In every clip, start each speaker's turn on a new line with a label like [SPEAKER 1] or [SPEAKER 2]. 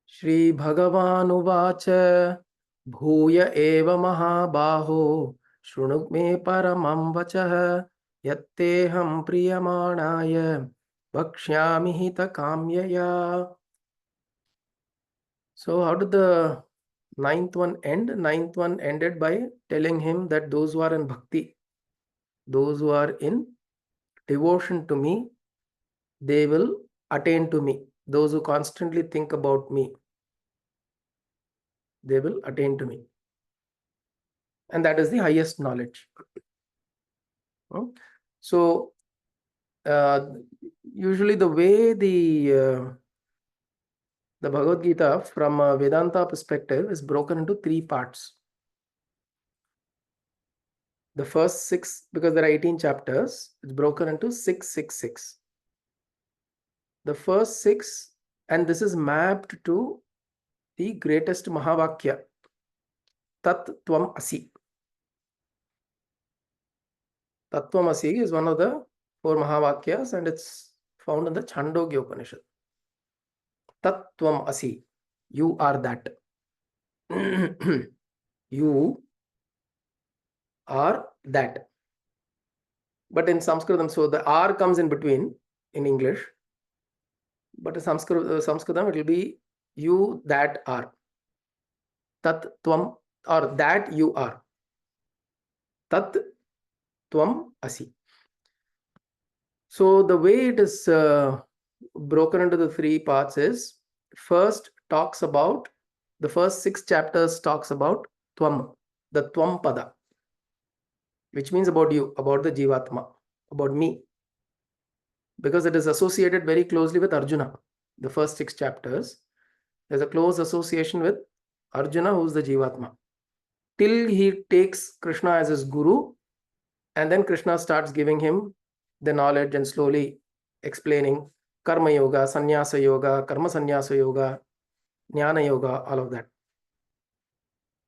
[SPEAKER 1] Shri Bhagavanuvacha Bhuya eva mahabaho Shrunuk me paramam vachah Yatteham priyamanaya Vakshyami hita kamyaya. So how did the ninth one end? Ninth one ended by telling him that those who are in bhakti, those who are in devotion to me, they will attain to me. Those who constantly think about me, they will attain to me. And that is the highest knowledge. So usually the way the Bhagavad Gita from a Vedanta perspective is broken into three parts. The first 6, because there are 18 chapters, it's broken into 666. The first 6, and this is mapped to the greatest Mahavakya, Tat Tvam Asi. Tattvam Asi is one of the 4 Mahavakyas, and it's found in the Chandogya Upanishad. Tat Tvam Asi, you are that. You are that. But in Sanskritam, so the R comes in between in English, but in Sanskritam it will be you that are. Tat Tvam, or that you are. Tat Tvam Asi. So the way it is broken into the 3 parts is, first talks about, the first 6 chapters talks about Tvam, the Tvam Pada, which means about you, about the Jivatma, about me, because it is associated very closely with Arjuna. The first 6 chapters, there's a close association with Arjuna, who's the Jivatma, till he takes Krishna as his guru, and then Krishna starts giving him the knowledge and slowly explaining Karma Yoga, Sannyasa Yoga, Karma Sannyasa Yoga, Jnana Yoga, all of that.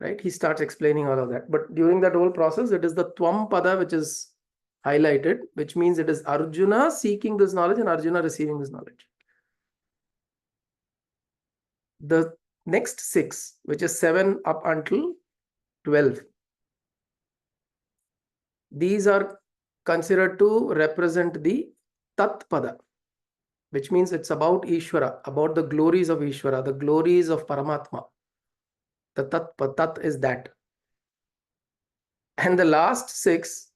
[SPEAKER 1] Right? He starts explaining all of that. But during that whole process, it is the Tvam Pada which is highlighted, which means it is Arjuna seeking this knowledge and Arjuna receiving this knowledge. The next 6, which is 7 up until 12, these are considered to represent the Tat Pada, which means it's about Ishvara, about the glories of Ishvara, the glories of Paramatma. The Tat is that. And the last 6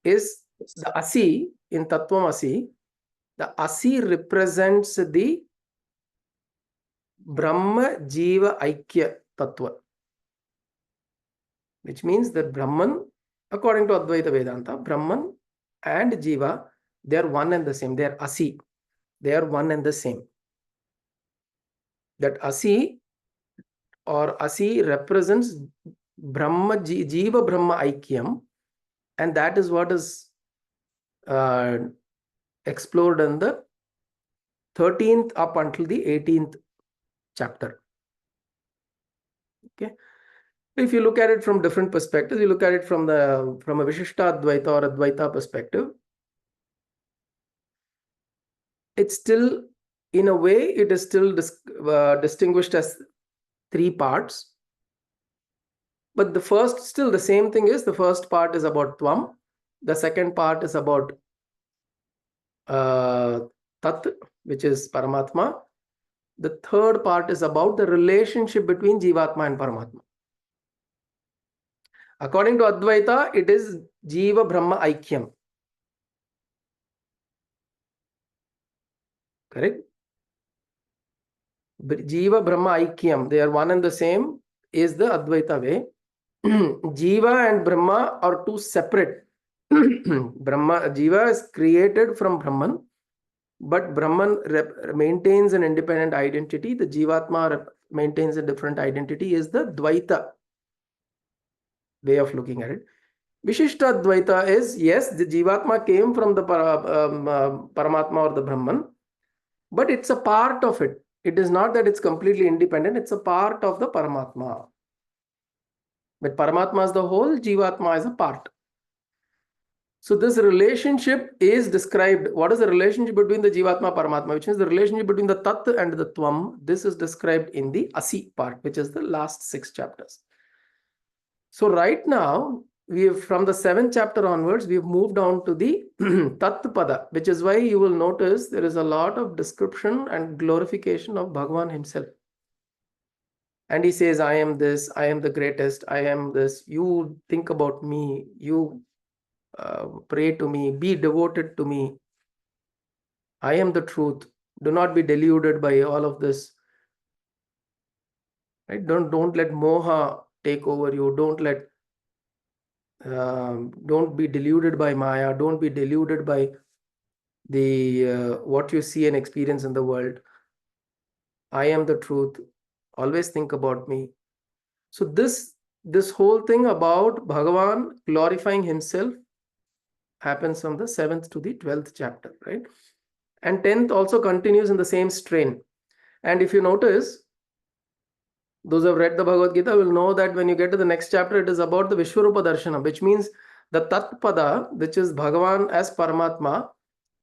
[SPEAKER 1] is the Asi in Tattvam Asi. The Asi represents the Brahma Jiva Aikya Tattva, which means that Brahman, according to Advaita Vedanta, Brahman and Jiva, they are one and the same. They are Asi. They are one and the same. That Asi or Asi represents Brahma, Jiva Brahma Aikyam, and that is what is explored in the 13th up until the 18th chapter. Okay. If you look at it from different perspectives, you look at it from a Vishishta Advaita or Advaita perspective, it's still, in a way, it is still distinguished as 3 parts. But the first, still the same thing is, the first part is about Tvam, the second part is about Tat, which is Paramatma. The third part is about the relationship between Jivatma and Paramatma. According to Advaita, it is Jiva Brahma Aikyam. Correct? Jiva Brahma Aikyam, they are one and the same, is the Advaita way. Jiva and Brahma are 2 separate. Jiva is created from Brahman, but Brahman maintains an independent identity. The Jivatma maintains a different identity, is the Dvaita way of looking at it. Vishishta Dvaita is, yes, the Jivatma came from the Paramatma or the Brahman, but it's a part of it. It is not that it's completely independent, it's a part of the Paramatma. But Paramatma is the whole, Jivatma is a part. So this relationship is described. What is the relationship between the Jivatma Paramatma, which is the relationship between the Tat and the Tvam? This is described in the Asi part, which is the last 6 chapters. So right now, we have, from the 7th chapter onwards, we have moved on to the Tat Pada, which is why you will notice there is a lot of description and glorification of Bhagavan himself. And he says, I am this, I am the greatest, I am this. You think about me, you pray to me, be devoted to me. I am the truth. Do not be deluded by all of this. Right? Don't let moha take over you. Don't be deluded by Maya. Don't be deluded by the what you see and experience in the world. I am the truth. Always think about me. So this whole thing about Bhagavan glorifying himself happens from the 7th to the 12th chapter, right? And 10th also continues in the same strain. And if you notice, those who have read the Bhagavad Gita will know that when you get to the next chapter, it is about the Vishwarupa Darshana, which means the Tat Pada, which is Bhagavan as Paramatma,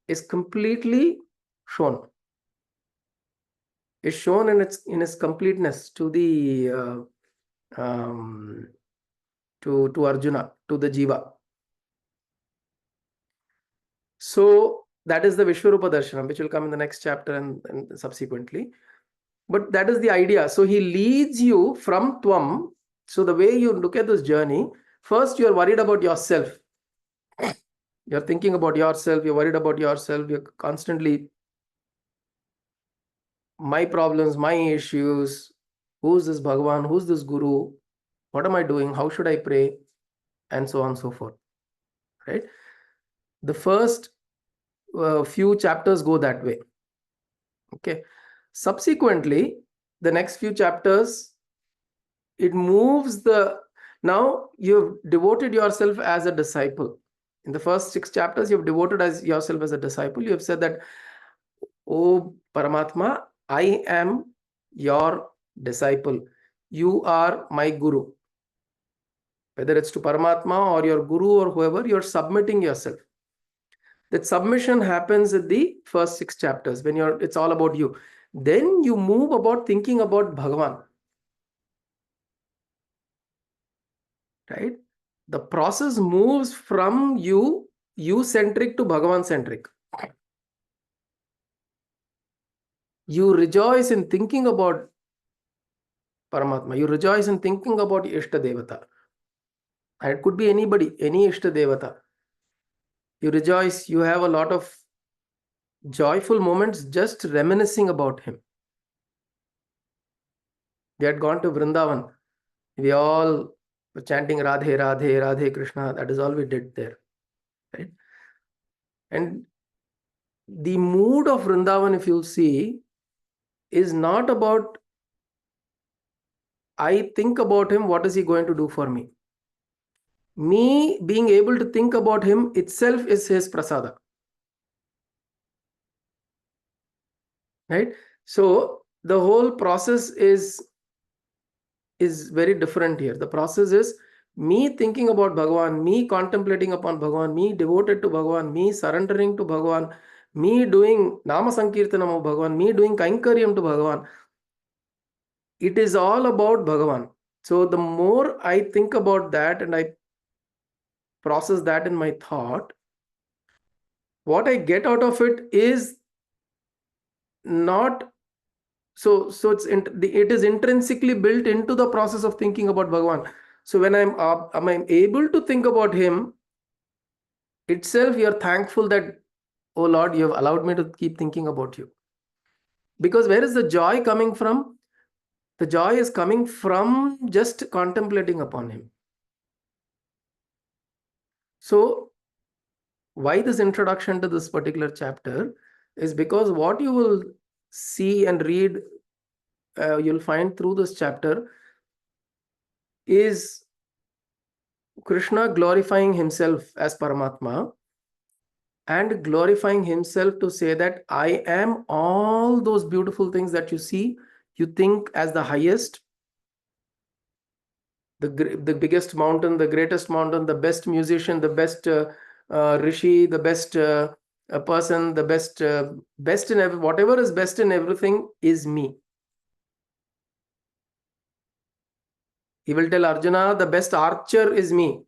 [SPEAKER 1] is completely shown. Is shown in its completeness to the to Arjuna, to the Jiva. So that is the Vishwarupa Darshanam, which will come in the next chapter and subsequently. But that is the idea. So he leads you from Tvam. So the way you look at this journey, first you are worried about yourself. You're thinking about yourself. You're worried about yourself. You're constantly, my problems, my issues. Who's this Bhagavan? Who's this Guru? What am I doing? How should I pray? And so on and so forth. Right? The first few chapters go that way. Okay. Subsequently, the next few chapters, it moves the, now you've devoted yourself as a disciple. In the first 6 chapters, you've devoted as yourself as a disciple. You have said that, oh Paramatma, I am your disciple. You are my Guru. Whether it's to Paramatma or your Guru or whoever, you're submitting yourself. That submission happens in the first 6 chapters when it's all about you. Then you move about thinking about Bhagavan. Right? The process moves from you-centric to Bhagavan-centric. You rejoice in thinking about Paramatma. You rejoice in thinking about Ishta Devata. And it could be anybody, any Ishta Devata. You rejoice, you have a lot of joyful moments just reminiscing about him. We had gone to Vrindavan. We all were chanting Radhe, Radhe, Radhe Krishna. That is all we did there. Right? And the mood of Vrindavan, if you'll see, is not about I think about him, what is he going to do for me? Me being able to think about him itself is his prasada. Right? So the whole process is very different here. The process is me thinking about Bhagavan, me contemplating upon Bhagavan, me devoted to Bhagavan, me surrendering to Bhagavan, me doing Nama Sankirtanam of Bhagavan, me doing Kainkaryam to Bhagavan. It is all about Bhagavan. So the more I think about that and I process that in my thought, what I get out of it is not so it is intrinsically built into the process of thinking about Bhagavan. So when I'm able to think about him itself, you're thankful that, oh Lord, you have allowed me to keep thinking about you. Because where is the joy coming from? The joy is coming from just contemplating upon him. So why this introduction to this particular chapter is because what you will see and read, you'll find through this chapter is Krishna glorifying himself as Paramatma and glorifying himself to say that I am all those beautiful things that you see, you think as the highest, the biggest mountain, the greatest mountain, the best musician, the best rishi, the best person, the best in whatever is best in everything is me. He will tell Arjuna, the best archer is me.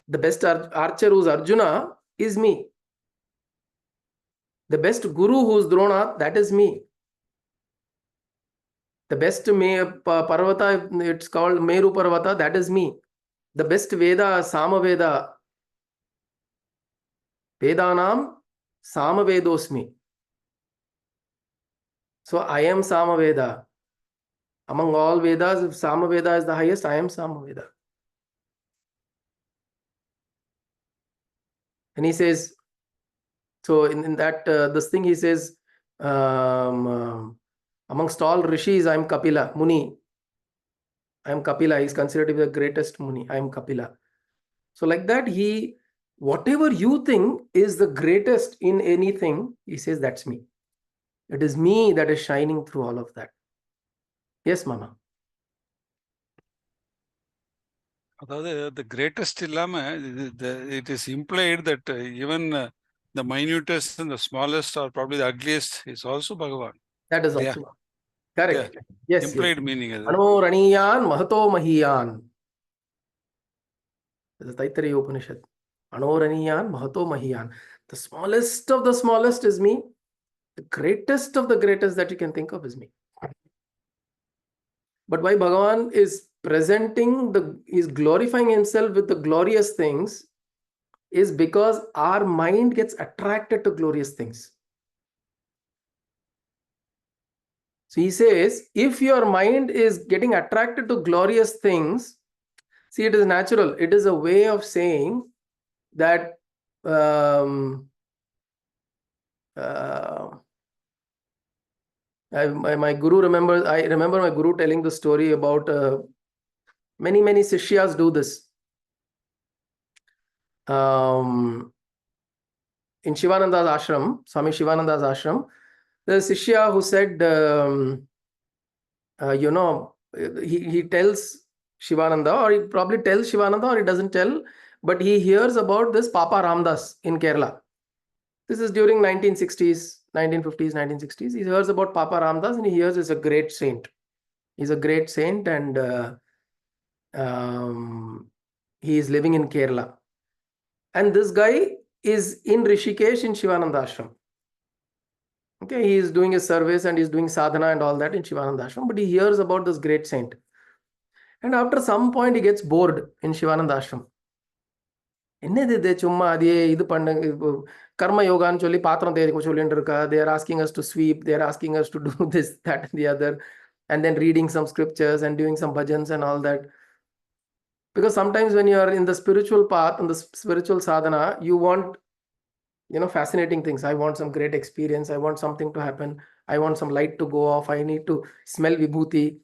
[SPEAKER 1] The best archer who's Arjuna is me. The best guru who's Drona, that is me. The best Parvata, it's called Meru Parvata, that is me. The best Veda, Samaveda, Vedanam, Samavedosmi. So I am Samaveda. Among all Vedas, if Samaveda is the highest, I am Samaveda. And he says, so in that, this thing he says, amongst all rishis, I am Kapila, Muni. I am Kapila. He is considered to be the greatest Muni. I am Kapila. So like that, whatever you think is the greatest in anything, he says, that's me. It is me that is shining through all of that. Yes, Mama.
[SPEAKER 2] The greatest illama, it is implied that even the minutest and the smallest or probably the ugliest is also Bhagavan.
[SPEAKER 1] That is also correct. Yes.
[SPEAKER 2] Implied meaning.
[SPEAKER 1] Anoraniyan Mahato Mahiyan. This is Taittiriya Upanishad. Anoraniyan Mahato Mahiyan. The smallest of the smallest is me. The greatest of the greatest that you can think of is me. But why Bhagavan is is glorifying himself with the glorious things is because our mind gets attracted to glorious things. So he says, if your mind is getting attracted to glorious things, see, it is natural. It is a way of saying that my guru remembers. I remember my guru telling the story about many sishyas do this. In Shivananda's ashram, Swami Shivananda's ashram, the sishya who said, he tells Shivananda, or he probably tells Shivananda, or he doesn't tell, but he hears about this Papa Ramdas in Kerala. This is during 1960s, 1950s, 1960s. He hears about Papa Ramdas and he hears he's a great saint. He's a great saint and he is living in Kerala. And this guy is in Rishikesh in Shivananda ashram. Okay, he is doing his service and he's doing sadhana and all that in Shivananda ashram, but he hears about this great saint. And after some point, he gets bored in Shivananda ashram. Karma yoga they are asking us to sweep, they are asking us to do this, that, and the other, and then reading some scriptures and doing some bhajans and all that. Because sometimes when you are in the spiritual path, in the spiritual sadhana, you want, fascinating things. I want some great experience. I want something to happen. I want some light to go off. I need to smell vibhuti.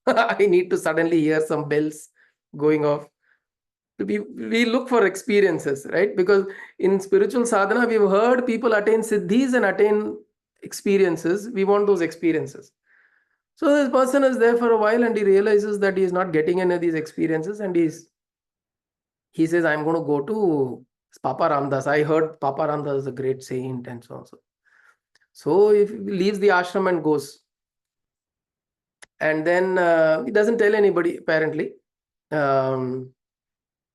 [SPEAKER 1] I need to suddenly hear some bells going off. We look for experiences, right? Because in spiritual sadhana, we've heard people attain siddhis and attain experiences. We want those experiences. So this person is there for a while and he realizes that he is not getting any of these experiences, and he says, I'm going to go to Papa Ramdas. I heard Papa Ramdas is a great saint and so on. So if he leaves the ashram and goes, and then he doesn't tell anybody apparently. And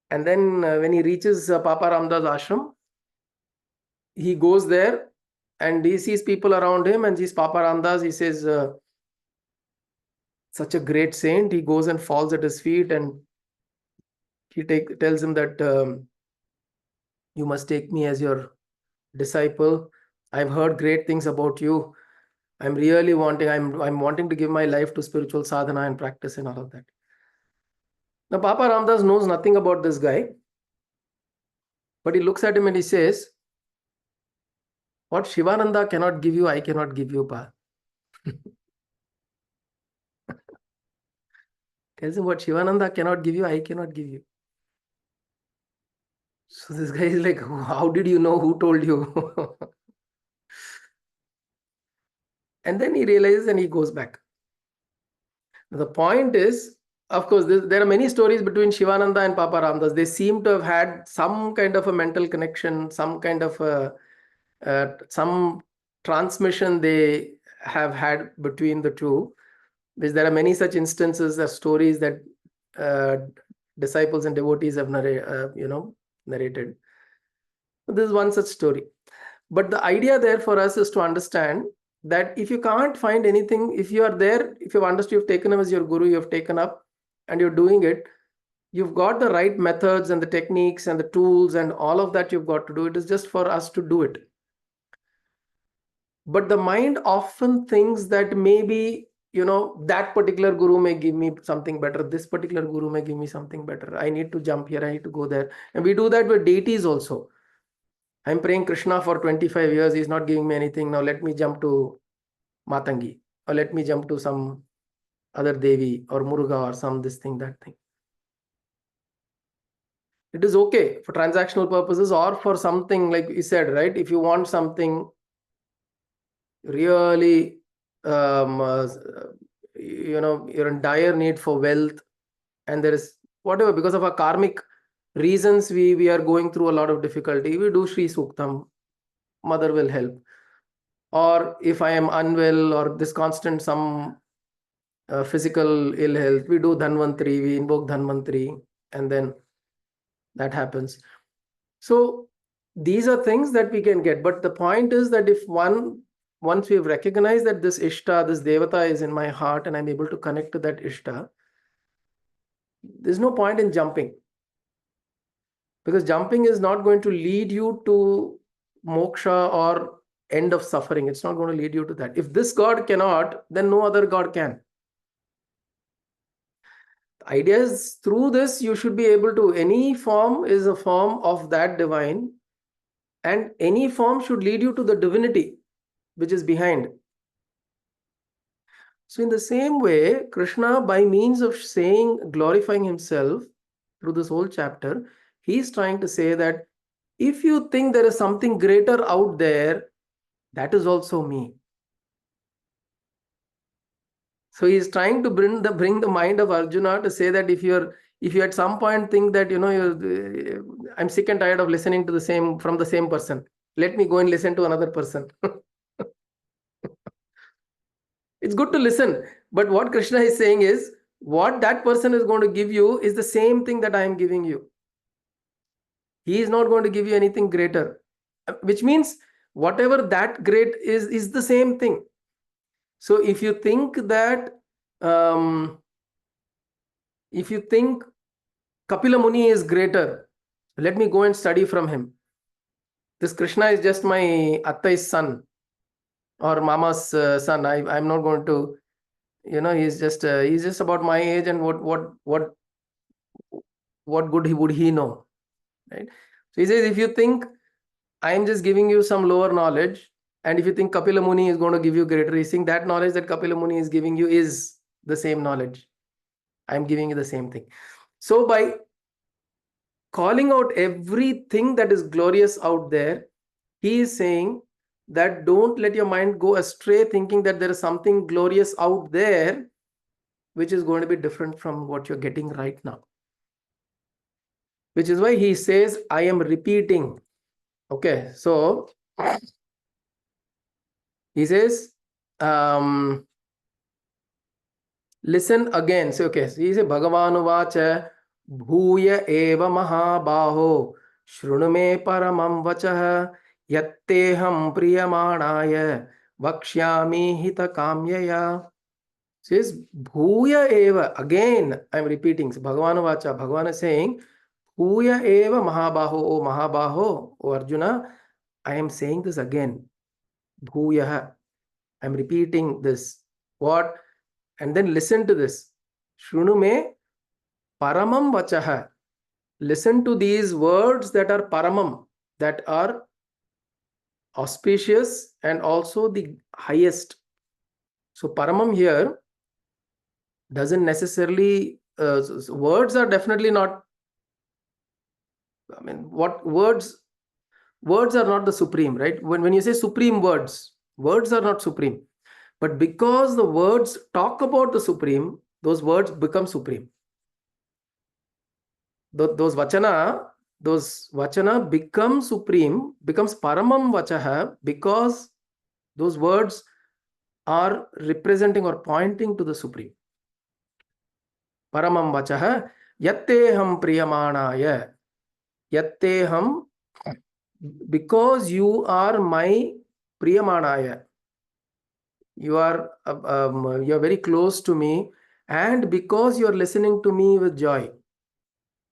[SPEAKER 1] then when he reaches Papa Ramdas ashram, he goes there and he sees people around him and sees Papa Ramdas. He says, such a great saint. He goes and falls at his feet and he tells him that you must take me as your disciple. I've heard great things about you. I'm really wanting, I'm wanting to give my life to spiritual sadhana and practice and all of that. Now, Papa Ramdas knows nothing about this guy, but he looks at him and he says, what Shivananda cannot give you, I cannot give you, Pa. Tells him, what Shivananda cannot give you, I cannot give you. So this guy is like, how did you know? Who told you? And then he realizes and he goes back. The point is, Of course, there are many stories between Shivananda and Papa Ramdas. They seem to have had some kind of a mental connection, some kind of some transmission they have had between the two. There are many such instances of stories that disciples and devotees have narrated. This is one such story. But the idea there for us is to understand that if you can't find anything, if you are there, if you've understood, you've taken him as your guru, you've taken up and you're doing it, you've got the right methods and the techniques and the tools and all of that you've got to do. It is just for us to do it. But the mind often thinks that maybe, that particular guru may give me something better. This particular guru may give me something better. I need to jump here. I need to go there. And we do that with deities also. I'm praying Krishna for 25 years. He's not giving me anything. Now let me jump to Matangi, or let me jump to some other Devi or Muruga or some this thing, that thing. It is okay for transactional purposes or for something like you said, right? If you want something really, you're in dire need for wealth, and there is whatever, because of our karmic reasons, we are going through a lot of difficulty. We do Sri Suktam, mother will help. Or if I am unwell or this constant some physical ill health, we do Dhanvantri, we invoke Dhanvantri, and then that happens. So these are things that we can get. But the point is that if once we've recognized that this Ishta, this Devata is in my heart and I'm able to connect to that Ishta, there's no point in jumping. Because jumping is not going to lead you to moksha or end of suffering. It's not going to lead you to that. If this God cannot, then no other God can. The idea is through this, you should be able to, any form is a form of that divine, and any form should lead you to the divinity which is behind. So in the same way, Krishna, by means of glorifying himself through this whole chapter, he's trying to say that if you think there is something greater out there, that is also me. So he's trying to bring the mind of Arjuna to say that if you at some point think that, I'm sick and tired of listening to from the same person, let me go and listen to another person. It's good to listen, but what Krishna is saying is, what that person is going to give you is the same thing that I am giving you. He is not going to give you anything greater, which means whatever that great is the same thing. So if you think that, if you think Kapila Muni is greater, let me go and study from him. This Krishna is just my Attai's son or Mama's son. I'm not going to, he's just about my age, and what good would he know, right? So he says, if you think I'm just giving you some lower knowledge, and if you think Kapila Muni is going to give you greater, you think that knowledge that Kapila Muni is giving you is the same knowledge. I'm giving you the same thing. So by calling out everything that is glorious out there, he is saying that don't let your mind go astray thinking that there is something glorious out there which is going to be different from what you're getting right now. Which is why he says, I am repeating. Okay, so he says, listen again. So, okay, so he says, Bhagavanu vacha bhuya eva mahabaho shrunu me paramam vachah yatteham priyamanaya vakshyami hita kamyaya. Says bhuya eva, again I'm repeating. So Bhagavanu vacha, Bhagavan is saying, bhuya eva mahabaho, O Arjuna, I am saying this again. Bhuya, I'm repeating this. What? And then listen to this. Shrunu me paramam vachah. Listen to these words that are paramam, that are auspicious and also the highest. So paramam here doesn't necessarily, words are definitely not, words are not the supreme, right? When you say supreme words are not supreme. But because the words talk about the supreme, those words become supreme. those vachana become supreme, becomes paramam vachaha, because those words are representing or pointing to the supreme. Paramam vachaha yatteham priyamanaya, yatteham, because you are my priyamanaya, you are very close to me, and because you are listening to me with joy.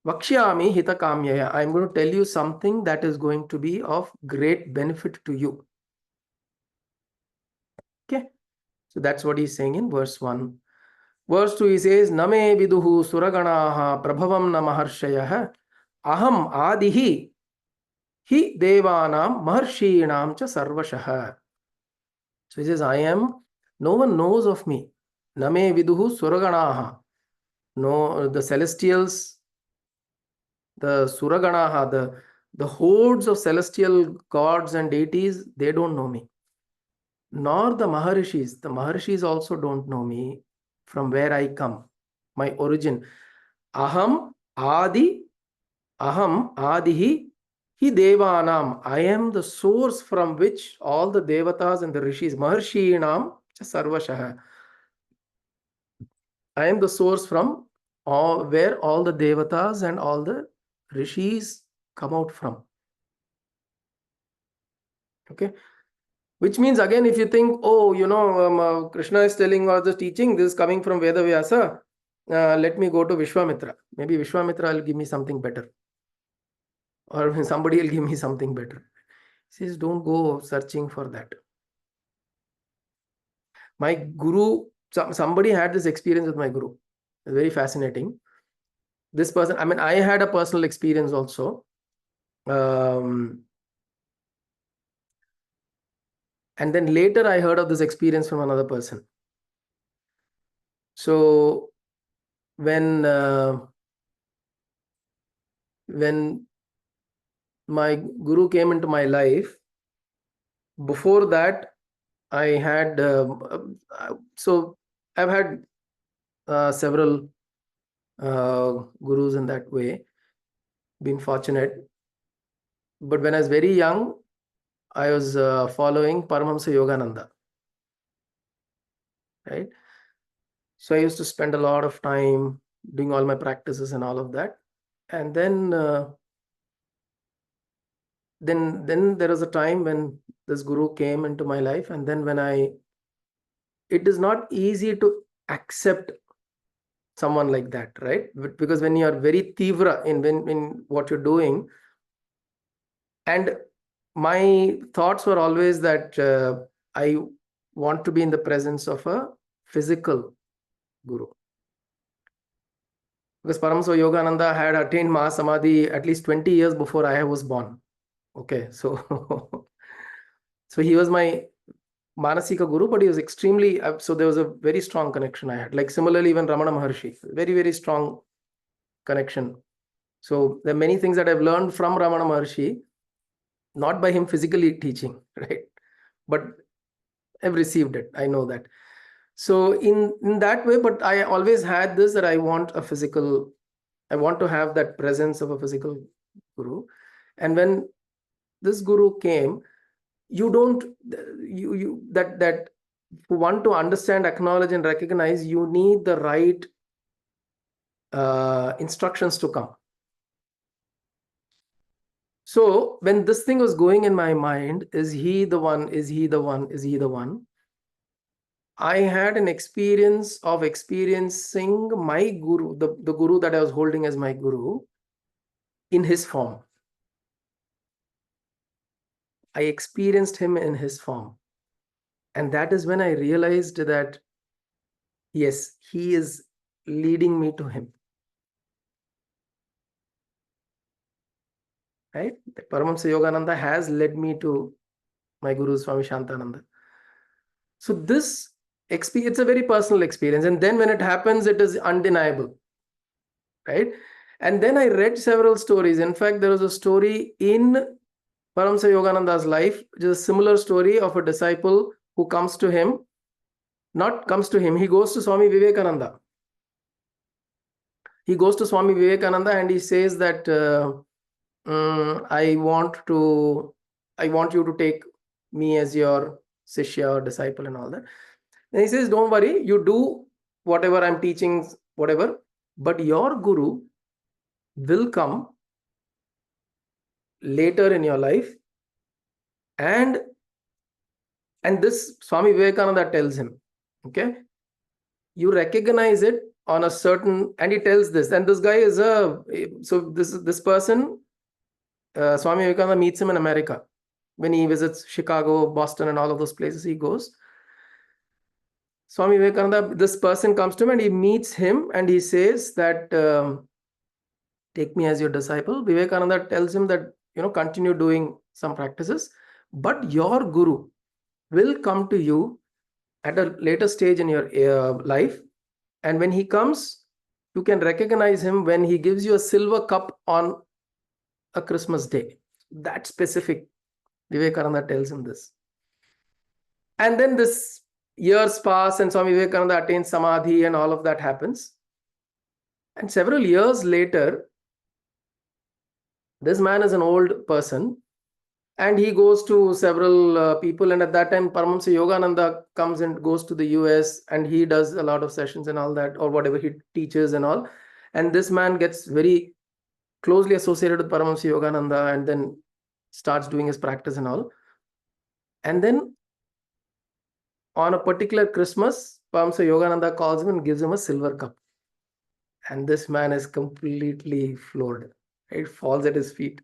[SPEAKER 1] Vakshyami hitakamyaya, I am going to tell you something that is going to be of great benefit to you. Okay, so that's what he's saying in verse 1. Verse 2, he says, Name viduhu suraganaha prabhavam na maharshayah aham adihi hi devanam maharshinam cha sarvashah. So he says, I am, no one knows of me. Name viduhu suraganaha. No, the celestials, the suraganaha, the hordes of celestial gods and deities, they don't know me. Nor the Maharishis. The Maharishis also don't know me, from where I come, my origin. Aham Adihi hi Devanam. I am the source from which all the Devatas and the Rishis, Maharshinam cha Sarvashah. I am the source from where all the Devatas and all the Rishis come out from. Okay. Which means, again, if you think, oh, Krishna is telling or the teaching, this is coming from Veda Vyasa, let me go to Vishwamitra. Maybe Vishwamitra will give me something better. Or somebody will give me something better. He says, don't go searching for that. My guru, somebody had this experience with my guru. It's very fascinating. This person, I mean, I had a personal experience also. And then later I heard of this experience from another person. So when my guru came into my life, before that I had so I've had several gurus in that way, been fortunate. But when I was very young, I was following Paramahamsa Yogananda, right? So I used to spend a lot of time doing all my practices and all of that. And then there was a time when this guru came into my life, and then it is not easy to accept someone like that, right? Because when you are very tivra in what you're doing, and my thoughts were always that I want to be in the presence of a physical guru. Because Paramahamsa Yogananda had attained Mahasamadhi at least 20 years before I was born. Okay, so so he was my Manasika Guru, but he was extremely, so there was a very strong connection I had. Like similarly, even Ramana Maharshi, very, very strong connection. So there are many things that I've learned from Ramana Maharshi, not by him physically teaching, right? But I've received it. I know that. So in that way, but I always had this, that I want to have that presence of a physical guru. And when this guru came, that want to understand, acknowledge, and recognize, you need the right instructions to come. So when this thing was going in my mind, is he the one? Is he the one? Is he the one? I had an experience of experiencing my guru, the guru that I was holding as my guru, in his form. I experienced him in his form. And that is when I realized that, yes, he is leading me to him. Right? Paramahamsa Yogananda has led me to my guru, Swami Shantananda. So this experience, it's a very personal experience. And then when it happens, it is undeniable. Right? And then I read several stories. In fact, there was a story in Paramahamsa Yogananda's life, which is a similar story of a disciple who comes to him. Not comes to him, he goes to Swami Vivekananda. he goes to Swami Vivekananda and he says that I want you to take me as your Sishya or disciple and all that. And he says, don't worry, you do whatever I'm teaching, whatever, but your Guru will come later in your life, and this Swami Vivekananda tells him, okay, you recognize it on a certain, and he tells this, and this guy is this person, Swami Vivekananda meets him in America when he visits Chicago, Boston, and all of those places he goes. Swami Vivekananda, this person comes to him and he meets him and he says that, take me as your disciple. Vivekananda tells him that, continue doing some practices, but your Guru will come to you at a later stage in your life. And when he comes, you can recognize him when he gives you a silver cup on a Christmas day. That specific. Vivekananda tells him this. And then this years pass and Swami Vivekananda attains Samadhi and all of that happens. And several years later, this man is an old person and he goes to several people. And at that time, Paramahamsa Yogananda comes and goes to the US and he does a lot of sessions and all that, or whatever he teaches and all. And this man gets very closely associated with Paramahamsa Yogananda and then starts doing his practice and all. And then on a particular Christmas, Paramahamsa Yogananda calls him and gives him a silver cup. And this man is completely floored. It falls at his feet.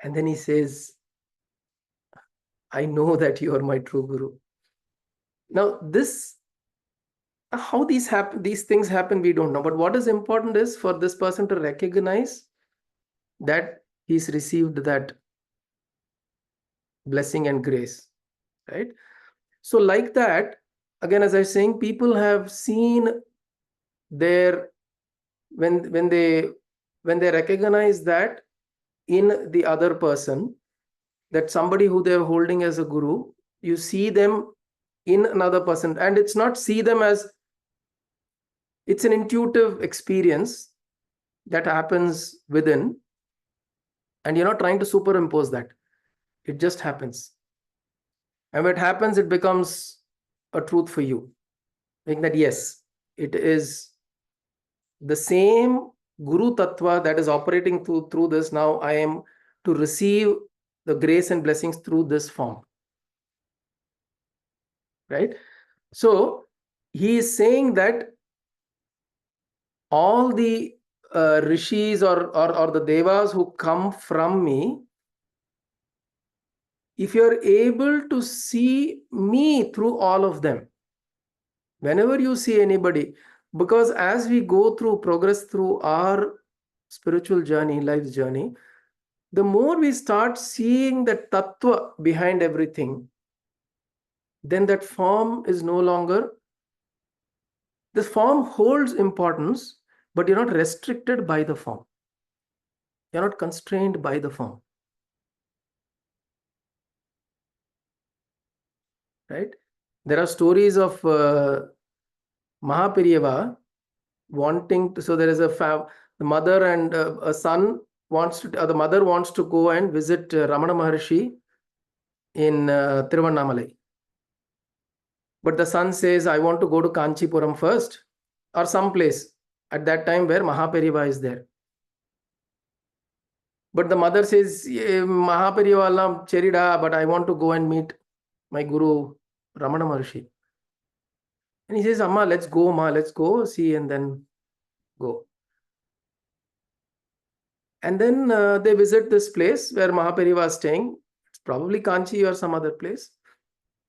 [SPEAKER 1] And then he says, I know that you are my true Guru. Now, how these things happen, we don't know. But what is important is for this person to recognize that he's received that blessing and grace, right? So like that, again, as I was saying, people have seen their, when they recognize that in the other person, that somebody who they're holding as a guru, you see them in another person, and it's not see them as, it's an intuitive experience that happens within, and you're not trying to superimpose that. It just happens. And when it happens, it becomes a truth for you. Meaning that, yes, it is the same Guru Tattva that is operating through this. Now I am to receive the grace and blessings through this form. Right? So he is saying that all the rishis or the devas who come from me, if you're able to see me through all of them, whenever you see anybody, because as we go through, progress through our spiritual journey, life's journey, the more we start seeing the tattva behind everything, then that form is no longer, the form holds importance, but you're not restricted by the form. You're not constrained by the form. Right? There are stories of Mahaperiyava wanting to, so there is the mother and a son wants to, the mother wants to go and visit Ramana Maharshi in Tiruvannamalai. But the son says, I want to go to Kanchipuram first, or some place at that time where Mahaperiyava is there. But the mother says, Mahaperiyava allam cherida, but I want to go and meet my Guru Ramana Maharshi. And he says, Amma, let's go see and then go. And then they visit this place where Mahaperiyava is staying. It's probably Kanchi or some other place.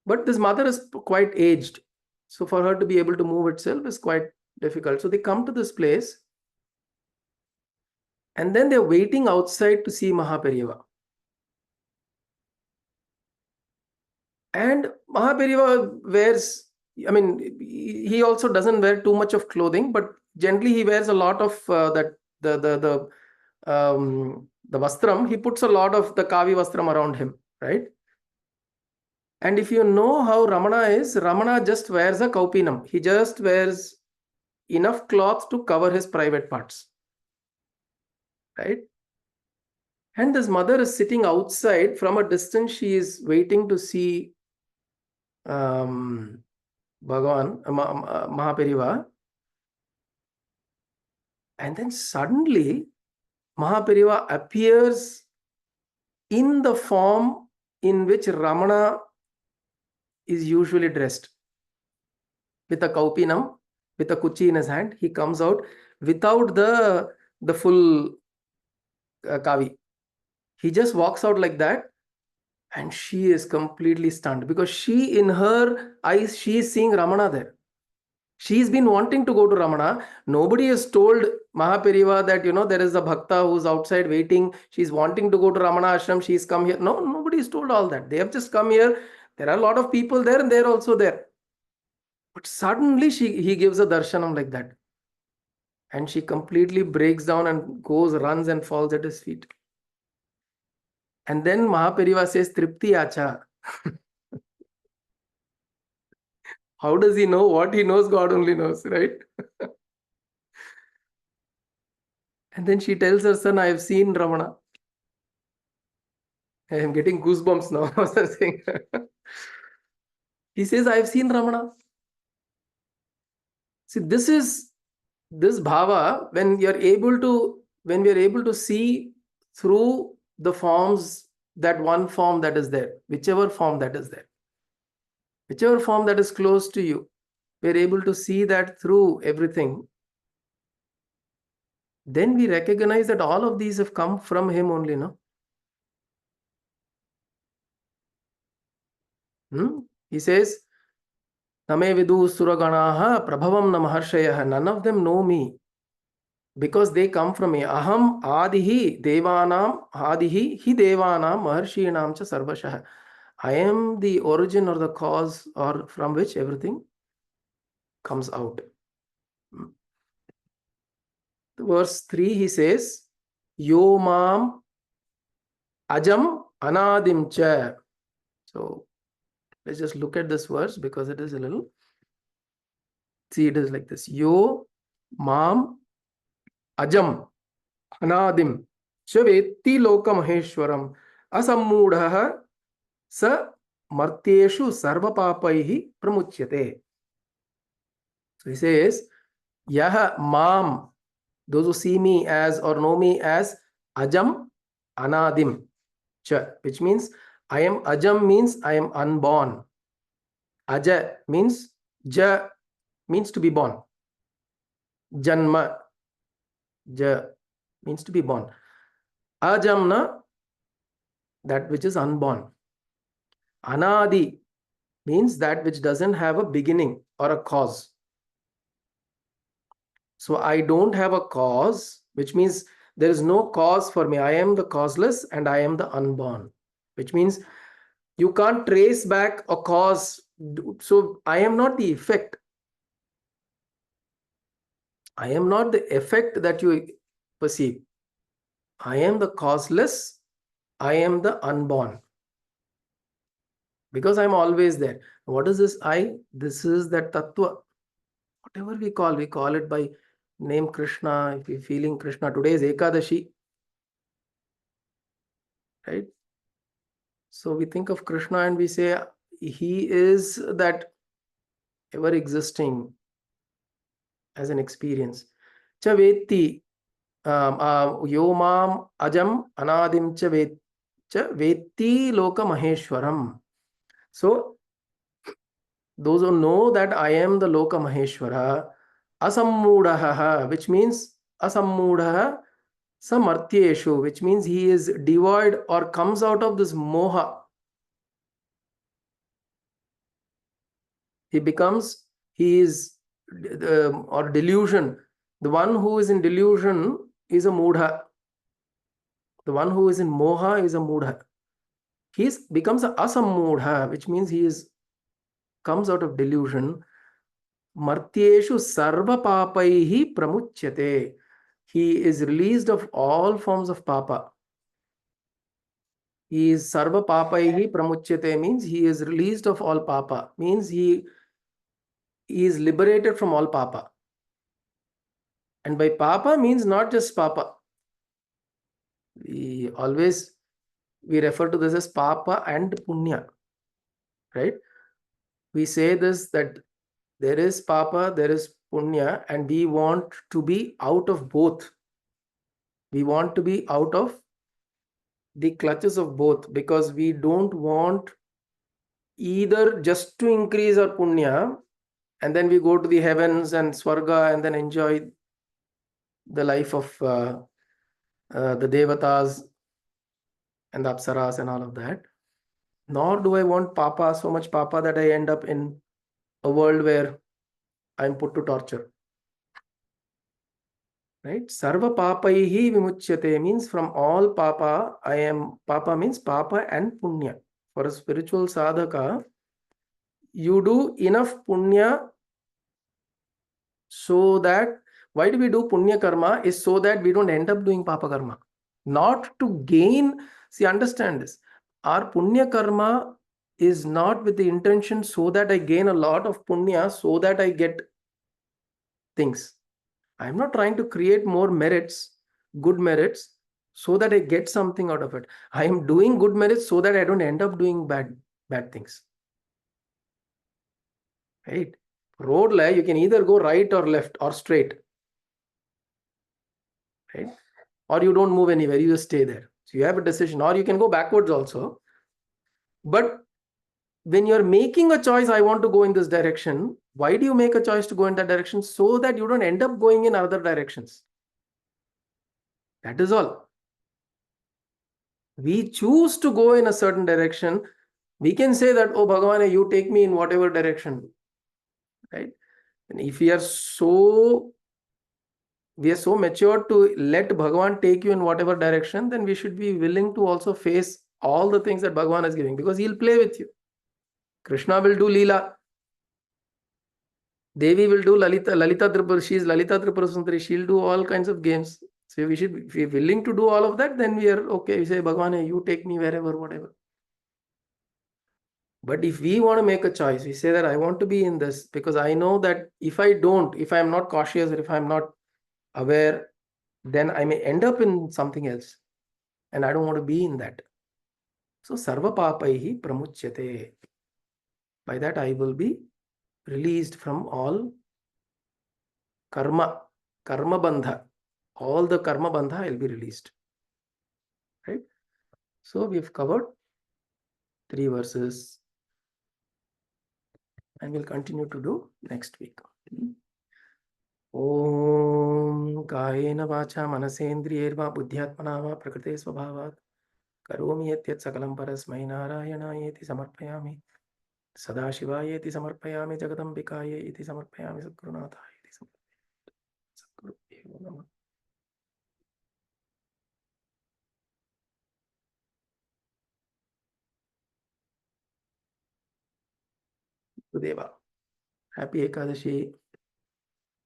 [SPEAKER 1] But this mother is quite aged. So for her to be able to move itself is quite difficult. So they come to this place. And then they're waiting outside to see Mahaperiyava. And Mahaperiyava wears, I mean, he also doesn't wear too much of clothing, but generally he wears a lot of the vastram. He puts a lot of the kavi vastram around him, right? And if you know how Ramana is, Ramana just wears a kaupinam. He just wears enough cloth to cover his private parts. Right? And this mother is sitting outside. From a distance, she is waiting to see Bhagavan, Mahaperiva. And then suddenly, Mahaperiva appears in the form in which Ramana is usually dressed. With a kaupinam, with a kuchi in his hand, he comes out without the full kavi. He just walks out like that, and she is completely stunned because she, in her eyes, she is seeing Ramana there. She's been wanting to go to Ramana. Nobody has told Mahaperiva that, there is a bhakta who's outside waiting. She's wanting to go to Ramana ashram. She's come here. No, nobody has told all that. They have just come here. There are a lot of people there and they're also there. But suddenly he gives a darshanam like that. And she completely breaks down and runs and falls at his feet. And then Mahaperiva says, Tripti Acha. How does he know? What he knows, God only knows, right? And then she tells her son, I have seen Ramana. I am getting goosebumps now. He says, I have seen Ramana. See, this is this bhava, when we are able to see through the forms, that one form that is there, whichever form that is there, whichever form that is close to you, we are able to see that through everything. Then we recognize that all of these have come from him only, no? He says, Name vidu suraganaha prabhavam namaharshayah. None of them know me because they come from me. Aham adihi devanam adihi hi devanam maharshinam cha sarvashah. I am the origin or the cause or from which everything comes out. Verse 3, he says, Yo mam ajam anadim cha. So let's just look at this verse because it is a little. See, it is like this. Yo mam ajam anadim cha vetti loka maheshwaram asammudhaha sa martyeshu sarva papaihi pramuchyate. So he says, Yaha mam, those who see me as or know me as ajam anadim cha, which means I am ajam means I am unborn. Aja means ja means to be born. Janma, ja means to be born. Ajamna, that which is unborn. Anadi means that which doesn't have a beginning or a cause. So I don't have a cause, which means there is no cause for me. I am the causeless and I am the unborn, which means you can't trace back a cause. So I am not the effect. I am not the effect that you perceive. I am the causeless. I am the unborn. Because I'm always there. What is this I? This is that tattva. Whatever we call it by name Krishna. If you're feeling Krishna, today is Ekadashi. Right? So we think of Krishna and we say he is that ever existing as an experience. Cha vetti yo mam ajam anadim cha vetti loka maheshwaram. So those who know that I am the loka maheshwara, asammudaha, which means asammudaha samartyeshu, which means he is devoid or comes out of this moha. He is or delusion. The one who is in delusion is a mudha. The one who is in moha is a mudha. He becomes a asammudha, which means he comes out of delusion. Martyeshu sarva papaihi pramuchyate. He is released of all forms of papa. He is sarva papaihi pramuchyate means he is released of all papa. Means he is liberated from all papa. And by papa means not just papa. We refer to this as papa and punya, right? We say this, that there is papa, there is punya, and we want to be out of both. We want to be out of the clutches of both, because we don't want either just to increase our punya and then we go to the heavens and swarga and then enjoy the life of the devatas and the apsaras and all of that. Nor do I want papa, so much papa, that I end up in a world where I'm put to torture. Right? Sarva papaihi vimuchyate means from all papa, I am, papa means papa and punya. For a spiritual sadhaka, you do enough punya so that, why do we do punya karma? Is so that we don't end up doing papa karma. Not to gain, see, understand this. Our punya karma is not with the intention so that I gain a lot of punya so that I get things. I'm not trying to create more merits, good merits, so that I get something out of it. I am doing good merits so that I don't end up doing bad things. Right? Road, you can either go right or left or straight. Right? Or you don't move anywhere, you just stay there. So you have a decision, or you can go backwards also. But when you're making a choice, I want to go in this direction, why do you make a choice to go in that direction? So that you don't end up going in other directions. That is all. We choose to go in a certain direction. We can say that, oh Bhagavan, you take me in whatever direction. Right? And if we are so mature to let Bhagavan take you in whatever direction, then we should be willing to also face all the things that Bhagavan is giving, because he'll play with you. Krishna will do Leela. Devi will do Lalita Tripura. She is Lalita Tripura Sundari. She'll do all kinds of games. So we should, if we're willing to do all of that, then we are okay. We say, Bhagavan, you take me wherever, whatever. But if we want to make a choice, we say that I want to be in this, because I know that if I'm not cautious, or if I'm not aware, then I may end up in something else. And I don't want to be in that. So sarva papaihi pramuchyate. By that I will be released from all karma bandha. All the karma bandha will be released. Right? So we've covered 3 verses. And we'll continue to do next week. Om Kayena Vacha Manasendriyerva Buddhyatmana va Prakrite Svabhavat Karomi Yatyat Sakalam Parasmai Narayanayeti Samarpayami Sadashivayeti Samarpayami Jagadambikayeti Samarpayami Sadgurunathayeti Samarpayami Sadguru Namah Gurudeva. Happy Ekadashi.